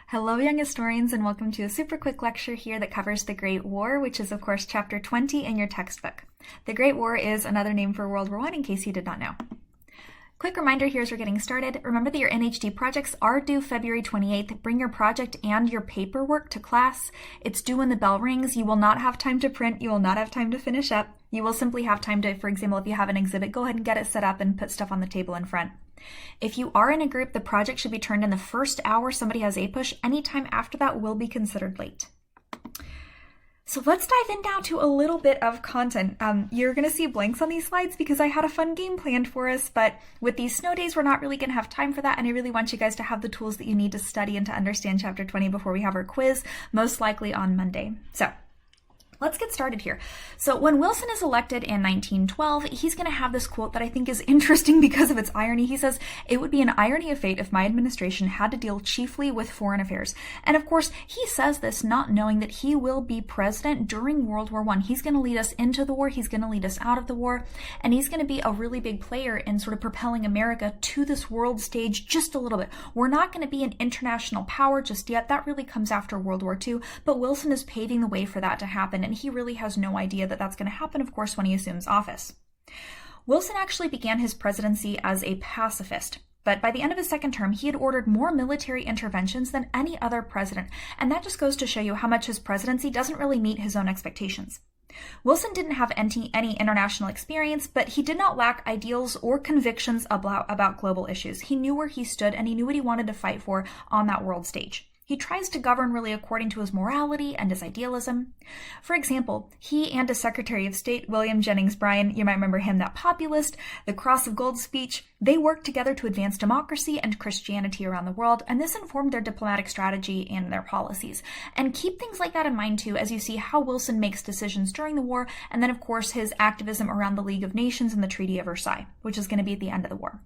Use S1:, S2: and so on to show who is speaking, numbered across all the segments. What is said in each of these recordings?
S1: Hello, young historians, and welcome to a super quick lecture here that covers the Great War, which is, of course, chapter 20 in your textbook. The Great War is another name for World War I, in case you did not know. Quick reminder here as we're getting started. Remember that your NHD projects are due February 28th. Bring your project and your paperwork to class. It's due when the bell rings. You will not have time to print. You will not have time to finish up. You will simply have time to, for example, if you have an exhibit, go ahead and get it set up and put stuff on the table in front. If you are in a group, the project should be turned in the first hour somebody has APUSH. Anytime after that will be considered late. So let's dive in now to a little bit of content. You're going to see blanks on these slides because I had a fun game planned for us, but with these snow days, we're not really going to have time for that, and I really want you guys to have the tools that you need to study and to understand Chapter 20 before we have our quiz, most likely on Monday. So let's get started here. So when Wilson is elected in 1912, he's going to have this quote that I think is interesting because of its irony. He says, "It would be an irony of fate if my administration had to deal chiefly with foreign affairs." And of course, he says this not knowing that he will be president during World War I. He's going to lead us into the war. He's going to lead us out of the war. And he's going to be a really big player in sort of propelling America to this world stage just a little bit. We're not going to be an international power just yet. That really comes after World War II. But Wilson is paving the way for that to happen. And he really has no idea that that's going to happen, of course, when he assumes office. Wilson actually began his presidency as a pacifist, but by the end of his second term, he had ordered more military interventions than any other president, and that just goes to show you how much his presidency doesn't really meet his own expectations. Wilson didn't have any international experience, but he did not lack ideals or convictions about global issues. He knew where he stood, and he knew what he wanted to fight for on that world stage. He tries to govern really according to his morality and his idealism. For example, he and his Secretary of State, William Jennings Bryan, you might remember him, that populist, the Cross of Gold speech, they worked together to advance democracy and Christianity around the world, and this informed their diplomatic strategy and their policies. And keep things like that in mind, too, as you see how Wilson makes decisions during the war, and then, of course, his activism around the League of Nations and the Treaty of Versailles, which is going to be at the end of the war.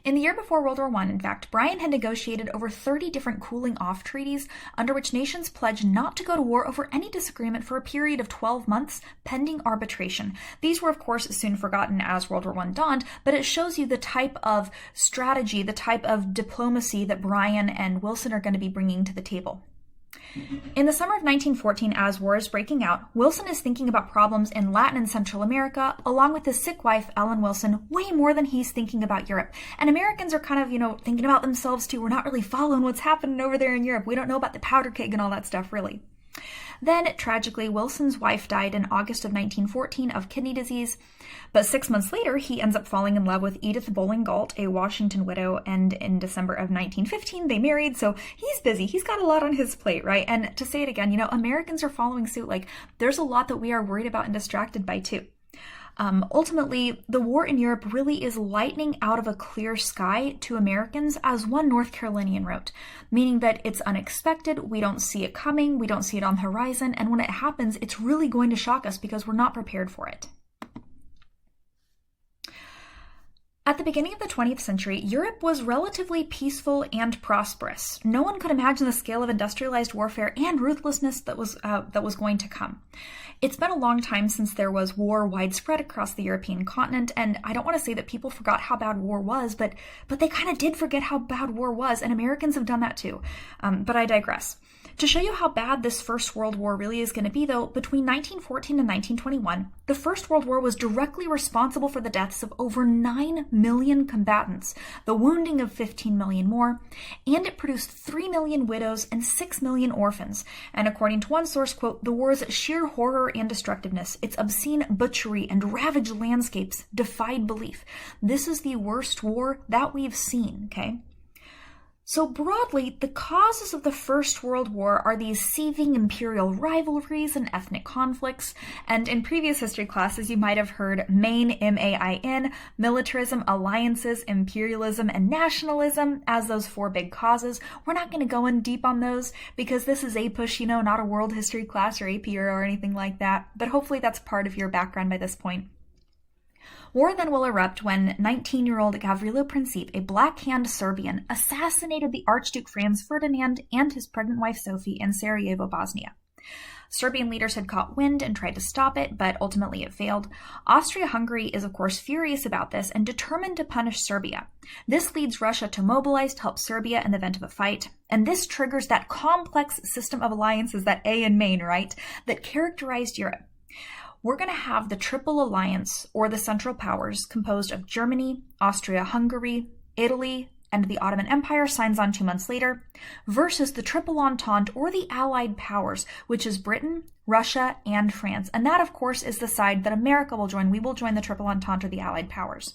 S1: In the year before World War I, in fact, Bryan had negotiated over 30 different cooling-off treaties under which nations pledged not to go to war over any disagreement for a period of 12 months, pending arbitration. These were, of course, soon forgotten as World War I dawned, but it shows you the type of strategy, the type of diplomacy that Bryan and Wilson are going to be bringing to the table. In the summer of 1914, as war is breaking out, Wilson is thinking about problems in Latin and Central America, along with his sick wife, Ellen Wilson, way more than he's thinking about Europe. And Americans are kind of, thinking about themselves too. We're not really following what's happening over there in Europe. We don't know about the powder keg and all that stuff, really. Then, tragically, Wilson's wife died in August of 1914 of kidney disease, but 6 months later, he ends up falling in love with Edith Bowling Galt, a Washington widow, and in December of 1915, they married, so he's busy. He's got a lot on his plate, right? And to say it again, Americans are following suit. There's a lot that we are worried about and distracted by, too. Ultimately, the war in Europe really is lightning out of a clear sky to Americans, as one North Carolinian wrote, meaning that it's unexpected, we don't see it coming, we don't see it on the horizon, and when it happens, it's really going to shock us because we're not prepared for it. At the beginning of the 20th century, Europe was relatively peaceful and prosperous. No one could imagine the scale of industrialized warfare and ruthlessness that was going to come. It's been a long time since there was war widespread across the European continent, and I don't want to say that people forgot how bad war was, but they kind of did forget how bad war was, and Americans have done that too. But I digress. To show you how bad this First World War really is going to be, though, between 1914 and 1921, the First World War was directly responsible for the deaths of over 9 million combatants, the wounding of 15 million more, and it produced 3 million widows and 6 million orphans. And according to one source, quote, "The war's sheer horror and destructiveness, its obscene butchery and ravaged landscapes defied belief. This is the worst war that we've seen," okay? So broadly, the causes of the First World War are these seething imperial rivalries and ethnic conflicts, and in previous history classes you might have heard MAIN, M-A-I-N, militarism, alliances, imperialism, and nationalism as those four big causes. We're not going to go in deep on those because this is APUSH, not a world history class or AP or anything like that, but hopefully that's part of your background by this point. War then will erupt when 19-year-old Gavrilo Princip, a Black-Hand Serbian, assassinated the Archduke Franz Ferdinand and his pregnant wife Sophie in Sarajevo, Bosnia. Serbian leaders had caught wind and tried to stop it, but ultimately it failed. Austria-Hungary is, of course, furious about this and determined to punish Serbia. This leads Russia to mobilize to help Serbia in the event of a fight, and this triggers that complex system of alliances, that A in Maine, right, that characterized Europe. We're going to have the Triple Alliance, or the Central Powers, composed of Germany, Austria-Hungary, Italy, and the Ottoman Empire signs on 2 months later, versus the Triple Entente, or the Allied Powers, which is Britain, Russia, and France. And that, of course, is the side that America will join. We will join the Triple Entente, or the Allied Powers.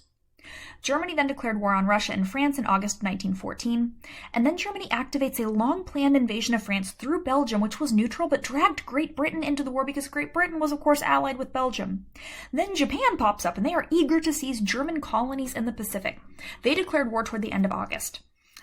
S1: Germany then declared war on Russia and France in August 1914, and then Germany activates a long-planned invasion of France through Belgium, which was neutral but dragged Great Britain into the war because Great Britain was, of course, allied with Belgium. Then Japan pops up, and they are eager to seize German colonies in the Pacific. They declared war toward the end of August.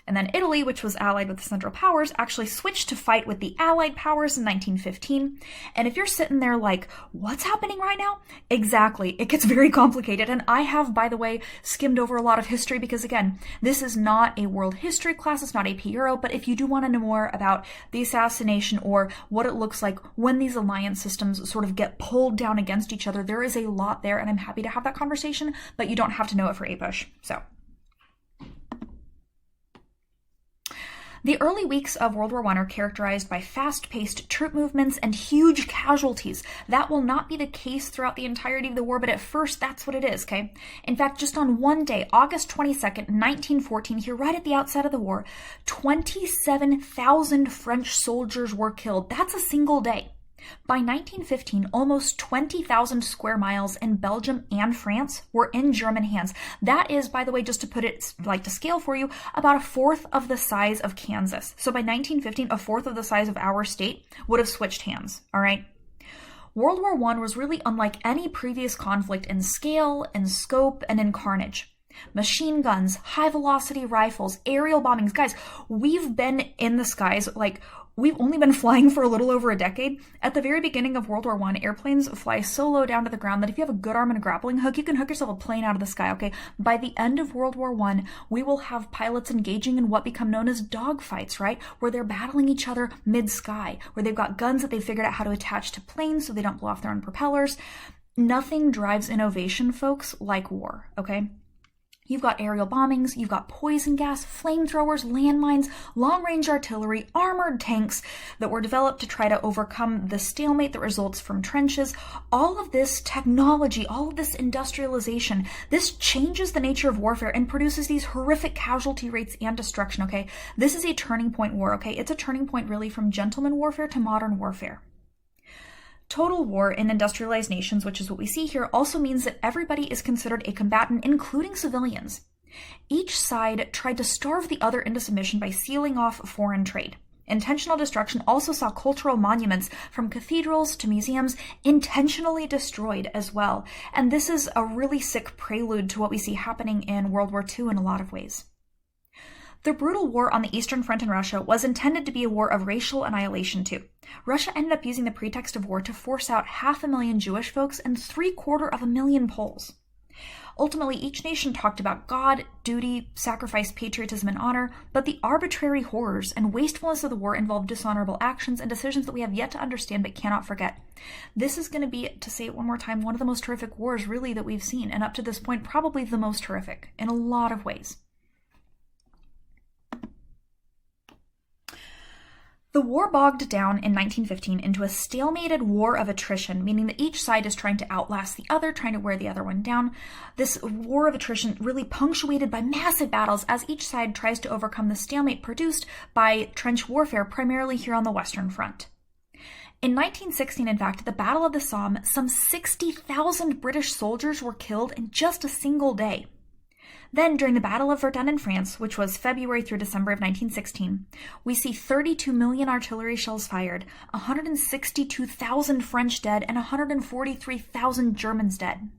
S1: And then Italy, which was allied with the Central Powers, actually switched to fight with the Allied Powers in 1915. And if you're sitting there like, what's happening right now? Exactly. It gets very complicated. And I have, by the way, skimmed over a lot of history because, again, this is not a world history class. It's not AP Euro. But if you do want to know more about the assassination or what it looks like when these alliance systems sort of get pulled down against each other, there is a lot there. And I'm happy to have that conversation, but you don't have to know it for APUSH. So. The early weeks of World War I are characterized by fast-paced troop movements and huge casualties. That will not be the case throughout the entirety of the war, but at first, that's what it is, okay? In fact, just on one day, August 22nd, 1914, here right at the outset of the war, 27,000 French soldiers were killed. That's a single day. By 1915, almost 20,000 square miles in Belgium and France were in German hands. That is, by the way, just to put it like to scale for you, about a fourth of the size of Kansas. So by 1915, a fourth of the size of our state would have switched hands, all right? World War I was really unlike any previous conflict in scale, in scope, and in carnage. Machine guns, high-velocity rifles, aerial bombings. Guys, we've been in the skies, like, we've only been flying for a little over a decade. At the very beginning of World War I, airplanes fly so low down to the ground that if you have a good arm and a grappling hook, you can hook yourself a plane out of the sky, okay? By the end of World War I, we will have pilots engaging in what become known as dogfights, right? Where they're battling each other mid-sky, where they've got guns that they've figured out how to attach to planes so they don't blow off their own propellers. Nothing drives innovation, folks, like war, okay? You've got aerial bombings, you've got poison gas, flamethrowers, landmines, long-range artillery, armored tanks that were developed to try to overcome the stalemate that results from trenches. All of this technology, all of this industrialization, this changes the nature of warfare and produces these horrific casualty rates and destruction, okay? This is a turning point war, okay? It's a turning point really from gentleman warfare to modern warfare. Total war in industrialized nations, which is what we see here, also means that everybody is considered a combatant, including civilians. Each side tried to starve the other into submission by sealing off foreign trade. Intentional destruction also saw cultural monuments from cathedrals to museums intentionally destroyed as well. And this is a really sick prelude to what we see happening in World War II in a lot of ways. The brutal war on the Eastern Front in Russia was intended to be a war of racial annihilation too. Russia ended up using the pretext of war to force out 500,000 Jewish folks and 750,000 Poles. Ultimately, each nation talked about God, duty, sacrifice, patriotism, and honor, but the arbitrary horrors and wastefulness of the war involved dishonorable actions and decisions that we have yet to understand but cannot forget. This is going to be, to say it one more time, one of the most horrific wars really that we've seen, and up to this point, probably the most horrific in a lot of ways. The war bogged down in 1915 into a stalemated war of attrition, meaning that each side is trying to outlast the other, trying to wear the other one down. This war of attrition really punctuated by massive battles as each side tries to overcome the stalemate produced by trench warfare, primarily here on the Western Front. In 1916, in fact, at the Battle of the Somme, some 60,000 British soldiers were killed in just a single day. Then, during the Battle of Verdun in France, which was February through December of 1916, we see 32 million artillery shells fired, 162,000 French dead, and 143,000 Germans dead.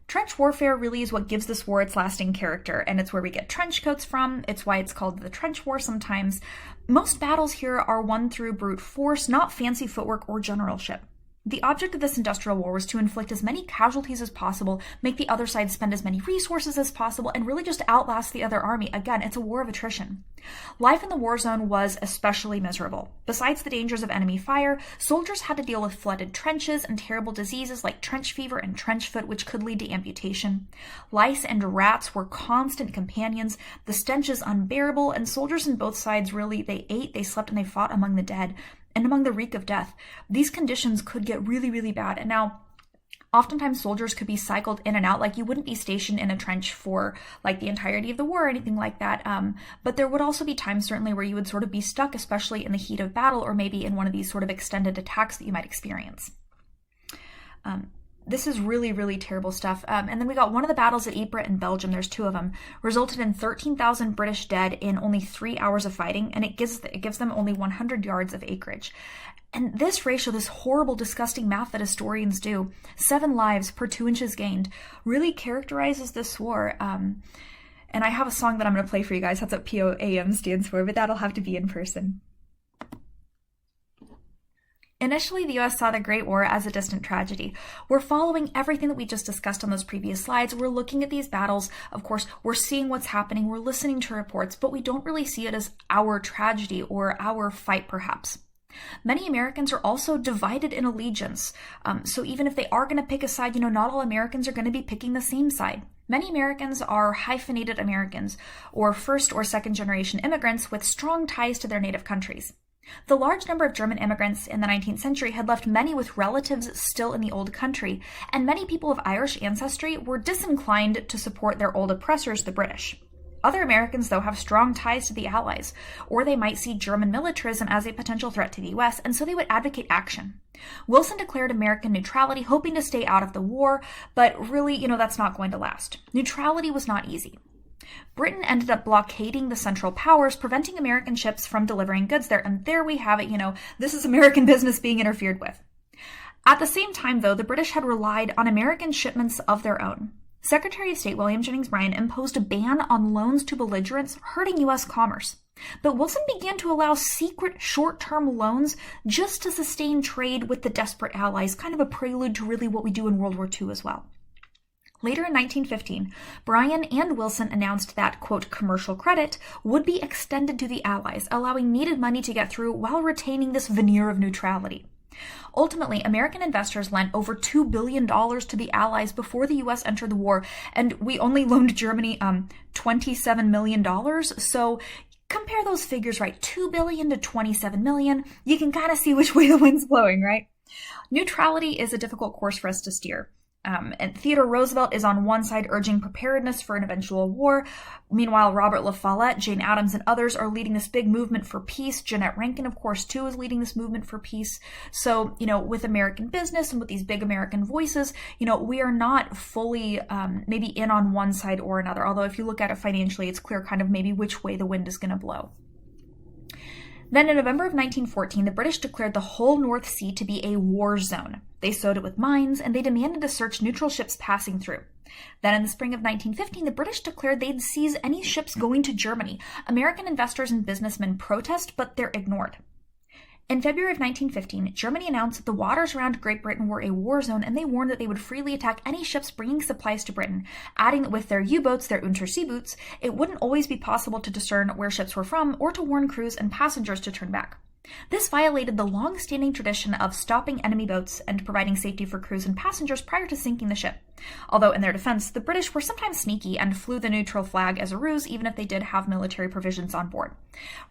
S1: Trench warfare really is what gives this war its lasting character, and it's where we get trench coats from. It's why it's called the trench war sometimes. Most battles here are won through brute force, not fancy footwork or generalship. The object of this industrial war was to inflict as many casualties as possible, make the other side spend as many resources as possible, and really just outlast the other army. Again, it's a war of attrition. Life in the war zone was especially miserable. Besides the dangers of enemy fire, soldiers had to deal with flooded trenches and terrible diseases like trench fever and trench foot, which could lead to amputation. Lice and rats were constant companions. The stench is unbearable, and soldiers on both sides really, they ate, they slept, and they fought among the dead and among the reek of death. These conditions could get really, really bad. And now, oftentimes soldiers could be cycled in and out. Like, you wouldn't be stationed in a trench for like the entirety of the war or anything like that. But there would also be times certainly where you would sort of be stuck, especially in the heat of battle, or maybe in one of these sort of extended attacks that you might experience. This is really, really terrible stuff. And then we got one of the battles at Ypres in Belgium, there's two of them, resulted in 13,000 British dead in only 3 hours of fighting, and it gives them only 100 yards of acreage. And this ratio, this horrible, disgusting math that historians do, 7 lives per 2 inches gained, really characterizes this war. And I have a song that I'm going to play for you guys. That's what POAM stands for, but that'll have to be in person. Initially, the US saw the Great War as a distant tragedy. We're following everything that we just discussed on those previous slides. We're looking at these battles. Of course, we're seeing what's happening. We're listening to reports, but we don't really see it as our tragedy or our fight, perhaps. Many Americans are also divided in allegiance. So even if they are going to pick a side, not all Americans are going to be picking the same side. Many Americans are hyphenated Americans, or first or second generation immigrants with strong ties to their native countries. The large number of German immigrants in the 19th century had left many with relatives still in the old country, and many people of Irish ancestry were disinclined to support their old oppressors, the British. Other Americans, though, have strong ties to the Allies, or they might see German militarism as a potential threat to the US, and so they would advocate action. Wilson declared American neutrality, hoping to stay out of the war, but really, that's not going to last. Neutrality was not easy. Britain ended up blockading the Central Powers, preventing American ships from delivering goods there. And there we have it, this is American business being interfered with. At the same time, though, the British had relied on American shipments of their own. Secretary of State William Jennings Bryan imposed a ban on loans to belligerents, hurting U.S. commerce. But Wilson began to allow secret short-term loans just to sustain trade with the desperate allies, kind of a prelude to really what we do in World War II as well. Later in 1915, Bryan and Wilson announced that, quote, commercial credit would be extended to the Allies, allowing needed money to get through while retaining this veneer of neutrality. Ultimately, American investors lent over $2 billion to the Allies before the U.S. entered the war, and we only loaned Germany $27 million, so compare those figures, right? $2 billion to $27 million. You can kind of see which way the wind's blowing, right? Neutrality is a difficult course for us to steer. And Theodore Roosevelt is on one side urging preparedness for an eventual war. Meanwhile, Robert La Follette, Jane Addams, and others are leading this big movement for peace. Jeanette Rankin, of course, too, is leading this movement for peace. So, with American business and with these big American voices, we are not fully maybe in on one side or another. Although if you look at it financially, it's clear kind of maybe which way the wind is going to blow. Then in November of 1914, the British declared the whole North Sea to be a war zone. They sowed it with mines, and they demanded to search neutral ships passing through. Then in the spring of 1915, the British declared they'd seize any ships going to Germany. American investors and businessmen protest, but they're ignored. In February of 1915, Germany announced that the waters around Great Britain were a war zone, and they warned that they would freely attack any ships bringing supplies to Britain, adding that with their U-boats, their Unterseeboots, it wouldn't always be possible to discern where ships were from or to warn crews and passengers to turn back. This violated the long-standing tradition of stopping enemy boats and providing safety for crews and passengers prior to sinking the ship. Although in their defense, the British were sometimes sneaky and flew the neutral flag as a ruse, even if they did have military provisions on board.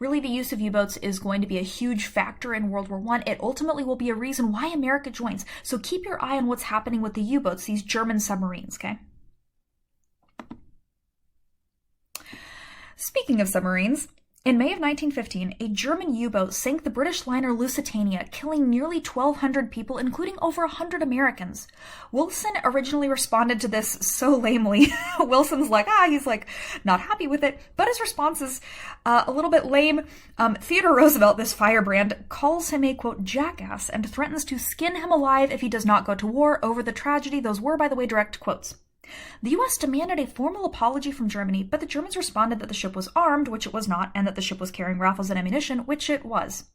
S1: Really, the use of U-boats is going to be a huge factor in World War I. It ultimately will be a reason why America joins. So keep your eye on what's happening with the U-boats, these German submarines, okay? Speaking of submarines, in May of 1915, a German U-boat sank the British liner Lusitania, killing nearly 1,200 people, including over 100 Americans. Wilson originally responded to this so lamely. Wilson's he's not happy with it, but his response is a little bit lame. Theodore Roosevelt, this firebrand, calls him a, quote, jackass and threatens to skin him alive if he does not go to war over the tragedy. Those were, by the way, direct quotes. The U.S. demanded a formal apology from Germany, but the Germans responded that the ship was armed, which it was not, and that the ship was carrying rifles and ammunition, which it was.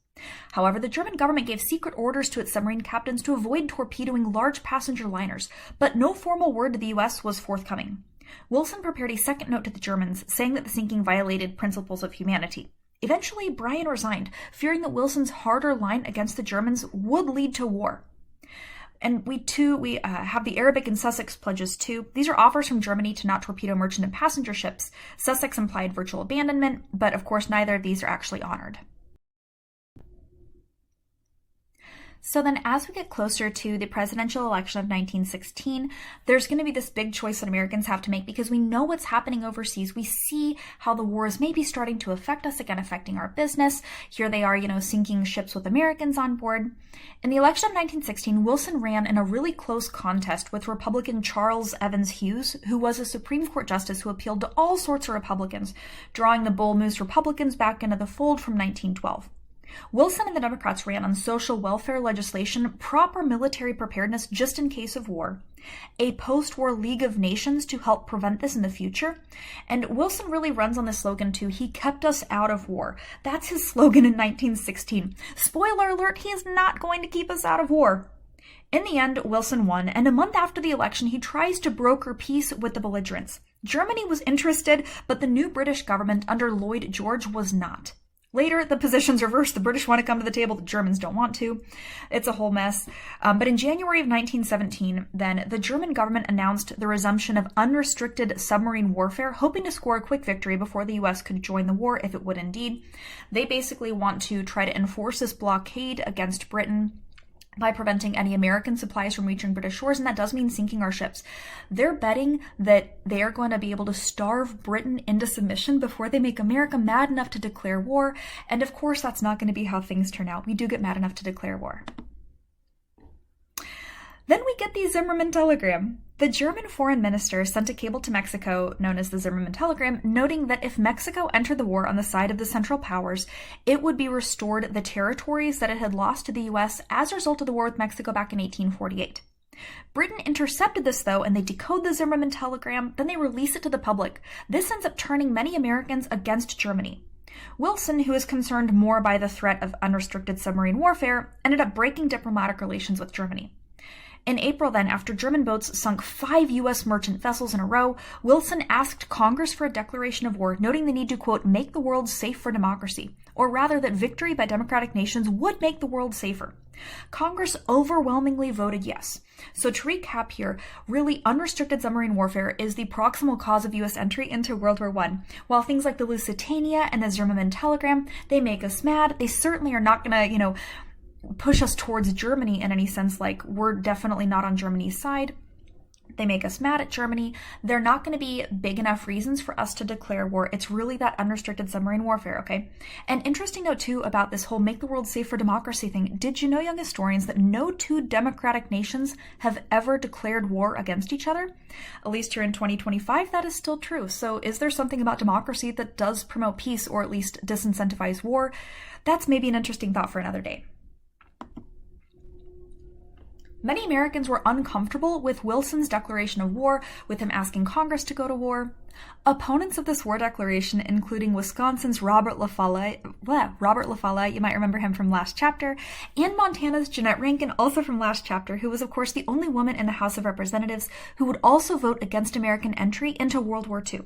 S1: However, the German government gave secret orders to its submarine captains to avoid torpedoing large passenger liners, but no formal word to the US was forthcoming. Wilson prepared a second note to the Germans, saying that the sinking violated principles of humanity. Eventually, Bryan resigned, fearing that Wilson's harder line against the Germans would lead to war. And we have the Arabic and Sussex pledges too. These are offers from Germany to not torpedo merchant and passenger ships. Sussex implied virtual abandonment, but of course neither of these are actually honored. So then as we get closer to the presidential election of 1916, there's going to be this big choice that Americans have to make because we know what's happening overseas. We see how the war is maybe starting to affect us, again, affecting our business. Here they are, sinking ships with Americans on board. In the election of 1916, Wilson ran in a really close contest with Republican Charles Evans Hughes, who was a Supreme Court justice who appealed to all sorts of Republicans, drawing the Bull Moose Republicans back into the fold from 1912. Wilson and the Democrats ran on social welfare legislation, proper military preparedness just in case of war, a post-war League of Nations to help prevent this in the future, and Wilson really runs on the slogan too, he kept us out of war. That's his slogan in 1916. Spoiler alert, he is not going to keep us out of war. In the end, Wilson won, and a month after the election, he tries to broker peace with the belligerents. Germany was interested, but the new British government under Lloyd George was not. Later, the position's reversed. The British want to come to the table, the Germans don't want to. It's a whole mess. But in January of 1917, then, the German government announced the resumption of unrestricted submarine warfare, hoping to score a quick victory before the US could join the war, if it would indeed. They basically want to try to enforce this blockade against Britain by preventing any American supplies from reaching British shores, and that does mean sinking our ships. They're betting that they are going to be able to starve Britain into submission before they make America mad enough to declare war, and of course that's not going to be how things turn out. We do get mad enough to declare war. Then we get the Zimmermann telegram. The German foreign minister sent a cable to Mexico, known as the Zimmermann telegram, noting that if Mexico entered the war on the side of the Central Powers, it would be restored the territories that it had lost to the US as a result of the war with Mexico back in 1848. Britain intercepted this, though, and they decode the Zimmermann telegram, then they release it to the public. This ends up turning many Americans against Germany. Wilson, who is concerned more by the threat of unrestricted submarine warfare, ended up breaking diplomatic relations with Germany. In April then, after German boats sunk 5 U.S. merchant vessels in a row, Wilson asked Congress for a declaration of war, noting the need to, quote, make the world safe for democracy, or rather that victory by democratic nations would make the world safer. Congress overwhelmingly voted yes. So to recap here, really unrestricted submarine warfare is the proximal cause of U.S. entry into World War I. While things like the Lusitania and the Zimmermann telegram, they make us mad, they certainly are not going to, push us towards Germany in any sense. Like, we're definitely not on Germany's side. They make us mad at Germany. They're not going to be big enough reasons for us to declare war. It's really that unrestricted submarine warfare, okay? An interesting note, too, about this whole make the world safe for democracy thing. Did you know, young historians, that no two democratic nations have ever declared war against each other? At least here in 2025, that is still true. So is there something about democracy that does promote peace or at least disincentivize war? That's maybe an interesting thought for another day. Many Americans were uncomfortable with Wilson's declaration of war, with him asking Congress to go to war. Opponents of this war declaration, including Wisconsin's Robert La Follette, you might remember him from last chapter, and Montana's Jeannette Rankin, also from last chapter, who was of course the only woman in the House of Representatives who would also vote against American entry into World War II.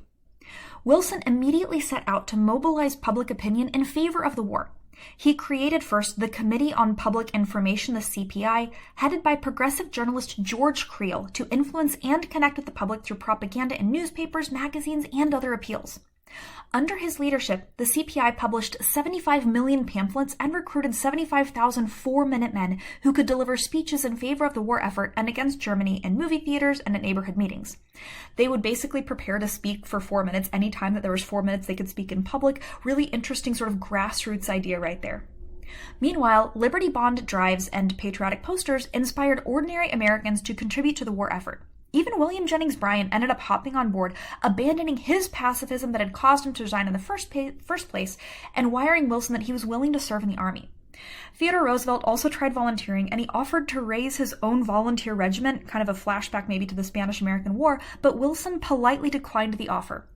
S1: Wilson immediately set out to mobilize public opinion in favor of the war. He created first the Committee on Public Information, the CPI, headed by progressive journalist George Creel, to influence and connect with the public through propaganda in newspapers, magazines, and other appeals. Under his leadership, the CPI published 75 million pamphlets and recruited 75,000 four-minute men who could deliver speeches in favor of the war effort and against Germany in movie theaters and at neighborhood meetings. They would basically prepare to speak for 4 minutes. Anytime that there was 4 minutes, they could speak in public. Really interesting sort of grassroots idea right there. Meanwhile, Liberty Bond drives and patriotic posters inspired ordinary Americans to contribute to the war effort. Even William Jennings Bryan ended up hopping on board, abandoning his pacifism that had caused him to resign in the first place, and wiring Wilson that he was willing to serve in the army. Theodore Roosevelt also tried volunteering, and he offered to raise his own volunteer regiment, kind of a flashback maybe to the Spanish-American War, but Wilson politely declined the offer.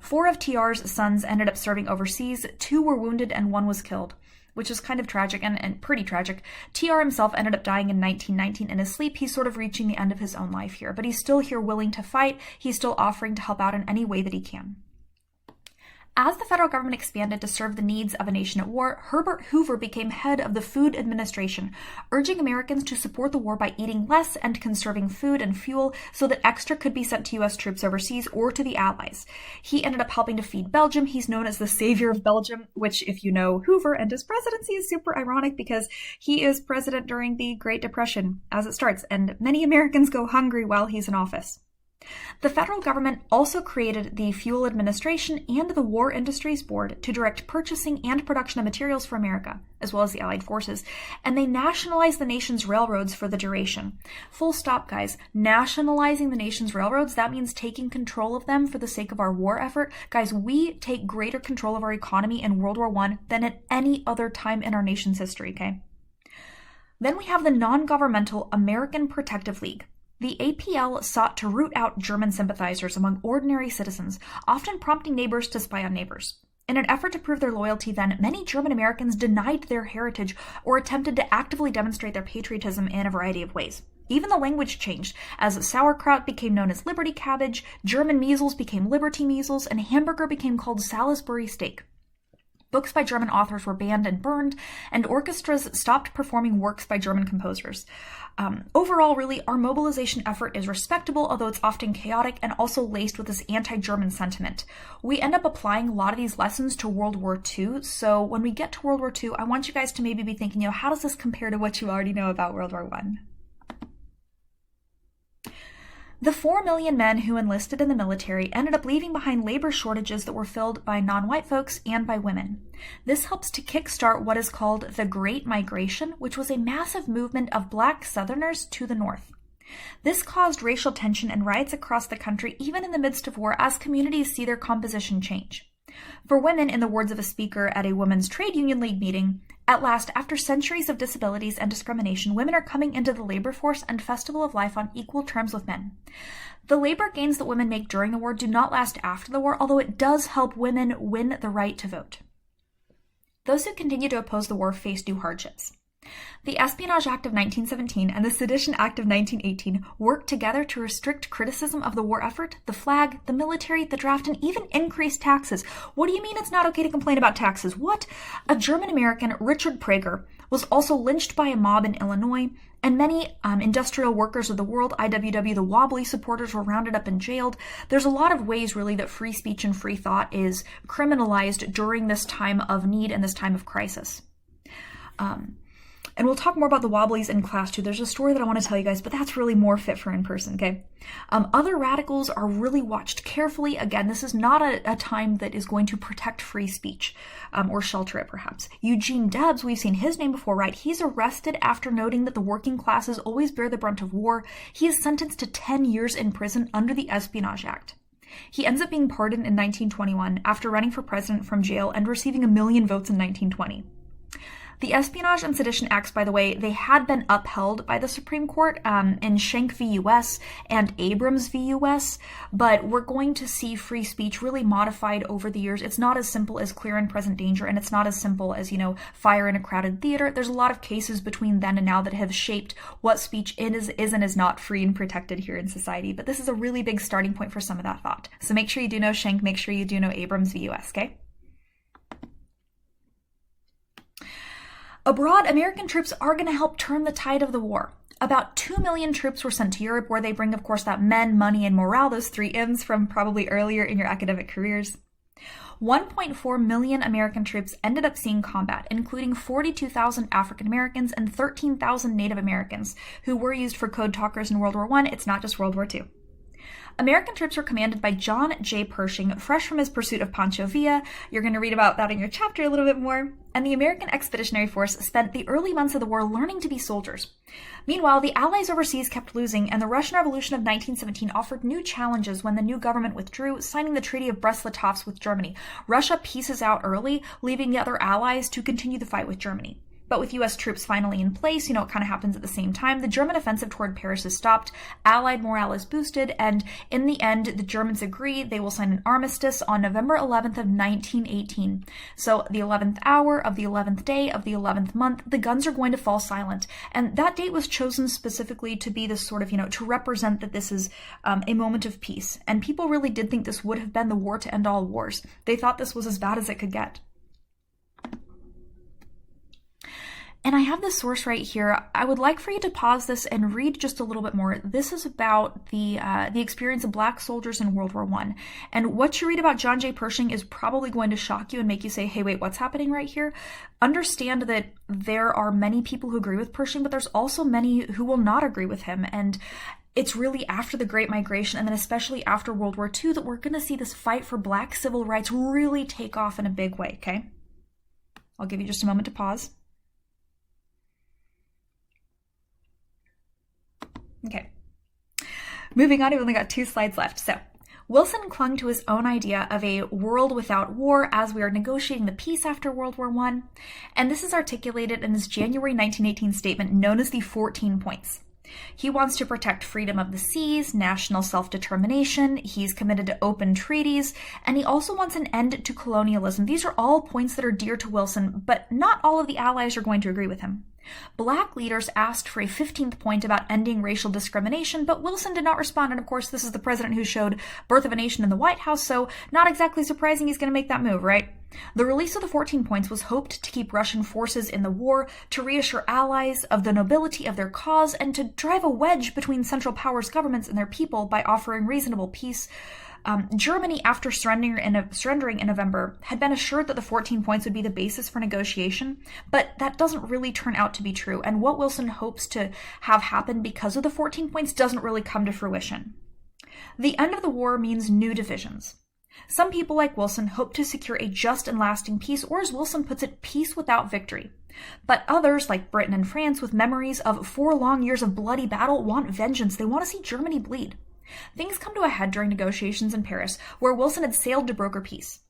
S1: 4 of TR's sons ended up serving overseas, 2 were wounded, and 1 was killed, which is kind of tragic and pretty tragic. TR himself ended up dying in 1919 in his sleep. He's sort of reaching the end of his own life here, but he's still here willing to fight. He's still offering to help out in any way that he can. As the federal government expanded to serve the needs of a nation at war, Herbert Hoover became head of the Food Administration, urging Americans to support the war by eating less and conserving food and fuel so that extra could be sent to U.S. troops overseas or to the Allies. He ended up helping to feed Belgium. He's known as the savior of Belgium, which, if you know Hoover and his presidency, is super ironic because he is president during the Great Depression as it starts, and many Americans go hungry while he's in office. The federal government also created the Fuel Administration and the War Industries Board to direct purchasing and production of materials for America, as well as the Allied forces, and they nationalized the nation's railroads for the duration. Full stop, guys. Nationalizing the nation's railroads, that means taking control of them for the sake of our war effort. Guys, we take greater control of our economy in World War I than at any other time in our nation's history, okay? Then we have the non-governmental American Protective League. The APL sought to root out German sympathizers among ordinary citizens, often prompting neighbors to spy on neighbors. In an effort to prove their loyalty then, many German Americans denied their heritage or attempted to actively demonstrate their patriotism in a variety of ways. Even the language changed, as sauerkraut became known as Liberty cabbage, German measles became Liberty measles, and hamburger became called Salisbury steak. Books by German authors were banned and burned, and orchestras stopped performing works by German composers. Overall, really, our mobilization effort is respectable, although it's often chaotic and also laced with this anti-German sentiment. We end up applying a lot of these lessons to World War II, so when we get to World War II, I want you guys to maybe be thinking, how does this compare to what you already know about World War I? The 4 million men who enlisted in the military ended up leaving behind labor shortages that were filled by non-white folks and by women. This helps to kickstart what is called the Great Migration, which was a massive movement of Black Southerners to the North. This caused racial tension and riots across the country, even in the midst of war, as communities see their composition change. For women, in the words of a speaker at a women's trade union league meeting, at last, after centuries of disabilities and discrimination, women are coming into the labor force and festival of life on equal terms with men. The labor gains that women make during the war do not last after the war, although it does help women win the right to vote. Those who continue to oppose the war face new hardships. The Espionage Act of 1917 and the Sedition Act of 1918 worked together to restrict criticism of the war effort, the flag, the military, the draft, and even increase taxes. What do you mean it's not okay to complain about taxes? What? A German-American, Richard Prager, was also lynched by a mob in Illinois, and many industrial workers of the world, IWW, the Wobbly supporters, were rounded up and jailed. There's a lot of ways, really, that free speech and free thought is criminalized during this time of need and this time of crisis. And we'll talk more about the Wobblies in class too. There's a story that I want to tell you guys, but that's really more fit for in person, okay? Other radicals are really watched carefully. Again, this is not a time that is going to protect free speech or shelter it, perhaps. Eugene Debs, we've seen his name before, right? He's arrested after noting that the working classes always bear the brunt of war. He is sentenced to 10 years in prison under the Espionage Act. He ends up being pardoned in 1921 after running for president from jail and receiving 1 million votes in 1920. The Espionage and Sedition Acts, by the way, they had been upheld by the Supreme Court in Schenck v. U.S. and Abrams v. U.S., but we're going to see free speech really modified over the years. It's not as simple as clear and present danger, and it's not as simple as, fire in a crowded theater. There's a lot of cases between then and now that have shaped what speech is and is not free and protected here in society, but this is a really big starting point for some of that thought. So make sure you do know Schenck, make sure you do know Abrams v. U.S., okay? Abroad, American troops are going to help turn the tide of the war. About 2 million troops were sent to Europe, where they bring, of course, that men, money, and morale, those 3 M's from probably earlier in your academic careers. 1.4 million American troops ended up seeing combat, including 42,000 African Americans and 13,000 Native Americans, who were used for code talkers in World War I. It's not just World War II. American troops were commanded by John J. Pershing, fresh from his pursuit of Pancho Villa. You're going to read about that in your chapter a little bit more. And the American Expeditionary Force spent the early months of the war learning to be soldiers. Meanwhile, the Allies overseas kept losing, and the Russian Revolution of 1917 offered new challenges when the new government withdrew, signing the Treaty of Brest-Litovsk with Germany. Russia pieces out early, leaving the other allies to continue the fight with Germany. But with US troops finally in place, it kind of happens at the same time, the German offensive toward Paris is stopped, Allied morale is boosted, and in the end, the Germans agree they will sign an armistice on November 11th of 1918. So the 11th hour of the 11th day of the 11th month, the guns are going to fall silent. And that date was chosen specifically to be this sort of, to represent that this is a moment of peace. And people really did think this would have been the war to end all wars. They thought this was as bad as it could get. And I have this source right here. I would like for you to pause this and read just a little bit more. This is about the experience of Black soldiers in World War I. And what you read about John J. Pershing is probably going to shock you and make you say, hey, wait, what's happening right here? Understand that there are many people who agree with Pershing, but there's also many who will not agree with him. And it's really after the Great Migration, and then especially after World War II, that we're going to see this fight for Black civil rights really take off in a big way, okay? I'll give you just a moment to pause. Okay, moving on, we've only got 2 slides left. So, Wilson clung to his own idea of a world without war as we are negotiating the peace after World War I, and this is articulated in his January 1918 statement known as the 14 Points. He wants to protect freedom of the seas, national self-determination, he's committed to open treaties, and he also wants an end to colonialism. These are all points that are dear to Wilson, but not all of the Allies are going to agree with him. Black leaders asked for a 15th point about ending racial discrimination, but Wilson did not respond, and of course this is the president who showed Birth of a Nation in the White House, so not exactly surprising he's going to make that move, right? The release of the 14 points was hoped to keep Russian forces in the war, to reassure allies of the nobility of their cause, and to drive a wedge between Central Powers governments and their people by offering reasonable peace. Germany, after surrendering in November, had been assured that the 14 points would be the basis for negotiation, but that doesn't really turn out to be true, and what Wilson hopes to have happen because of the 14 points doesn't really come to fruition. The end of the war means new divisions. Some people like Wilson hope to secure a just and lasting peace, or as Wilson puts it, peace without victory. But others, like Britain and France, with memories of 4 long years of bloody battle, want vengeance. They want to see Germany bleed. Things come to a head during negotiations in Paris, where Wilson had sailed to broker peace.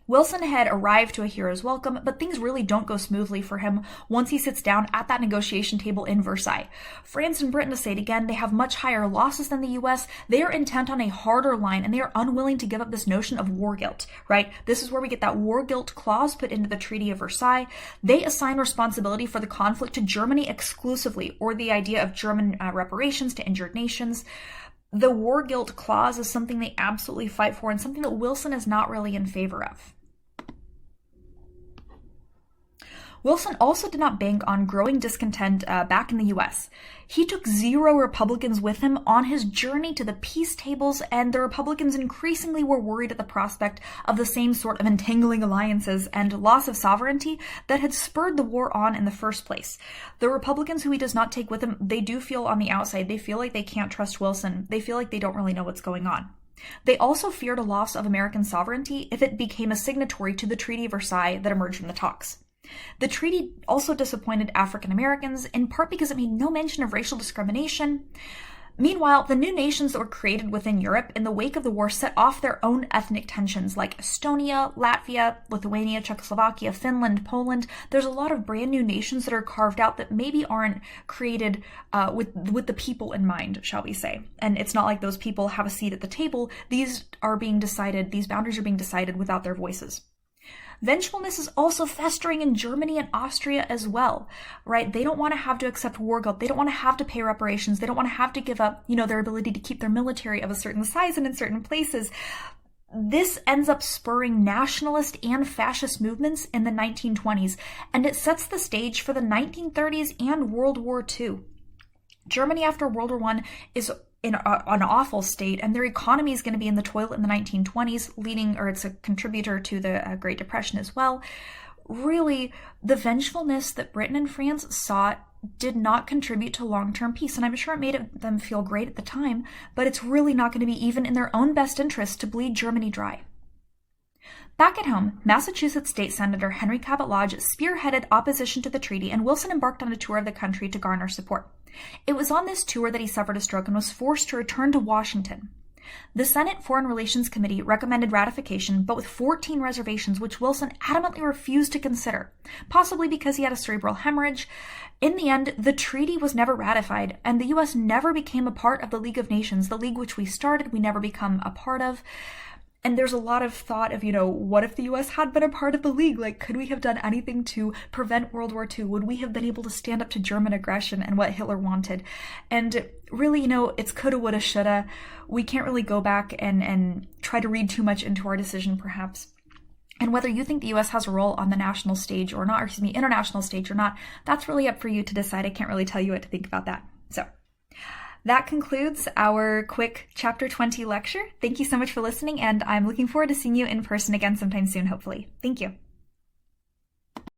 S1: Wilson had arrived to a hero's welcome, but things really don't go smoothly for him once he sits down at that negotiation table in Versailles. France and Britain, to say it again, they have much higher losses than the US. They are intent on a harder line, and they are unwilling to give up this notion of war guilt, right? This is where we get that war guilt clause put into the Treaty of Versailles. They assign responsibility for the conflict to Germany exclusively, or the idea of German reparations to injured nations. The war guilt clause is something they absolutely fight for and something that Wilson is not really in favor of. Wilson also did not bank on growing discontent back in the US. He took 0 Republicans with him on his journey to the peace tables, and the Republicans increasingly were worried at the prospect of the same sort of entangling alliances and loss of sovereignty that had spurred the war on in the first place. The Republicans who he does not take with him, they do feel on the outside, they feel like they can't trust Wilson. They feel like they don't really know what's going on. They also feared a loss of American sovereignty if it became a signatory to the Treaty of Versailles that emerged from the talks. The treaty also disappointed African Americans, in part because it made no mention of racial discrimination. Meanwhile, the new nations that were created within Europe in the wake of the war set off their own ethnic tensions, like Estonia, Latvia, Lithuania, Czechoslovakia, Finland, Poland. There's a lot of brand new nations that are carved out that maybe aren't created with the people in mind, shall we say. And it's not like those people have a seat at the table. These boundaries are being decided without their voices. Vengefulness is also festering in Germany and Austria as well, right? They don't want to have to accept war guilt. They don't want to have to pay reparations. They don't want to have to give up, their ability to keep their military of a certain size and in certain places. This ends up spurring nationalist and fascist movements in the 1920s, and it sets the stage for the 1930s and World War II. Germany after World War I is in an awful state, and their economy is going to be in the toilet in the 1920s, it's a contributor to the Great Depression as well. Really, the vengefulness that Britain and France sought did not contribute to long-term peace, and I'm sure it made them feel great at the time, but it's really not going to be even in their own best interest to bleed Germany dry. Back at home, Massachusetts State Senator Henry Cabot Lodge spearheaded opposition to the treaty, and Wilson embarked on a tour of the country to garner support. It was on this tour that he suffered a stroke and was forced to return to Washington. The Senate Foreign Relations Committee recommended ratification, but with 14 reservations, which Wilson adamantly refused to consider, possibly because he had a cerebral hemorrhage. In the end, the treaty was never ratified, and the U.S. never became a part of the League of Nations, the league which we started, we never become a part of. And there's a lot of thought of, what if the US had been a part of the League? Like, could we have done anything to prevent World War II? Would we have been able to stand up to German aggression and what Hitler wanted? And really, it's coulda, woulda, shoulda. We can't really go back and try to read too much into our decision, perhaps. And whether you think the US has a role on the national stage or not, or international stage or not, that's really up for you to decide. I can't really tell you what to think about that. So that concludes our quick Chapter 20 lecture. Thank you so much for listening, and I'm looking forward to seeing you in person again sometime soon, hopefully. Thank you.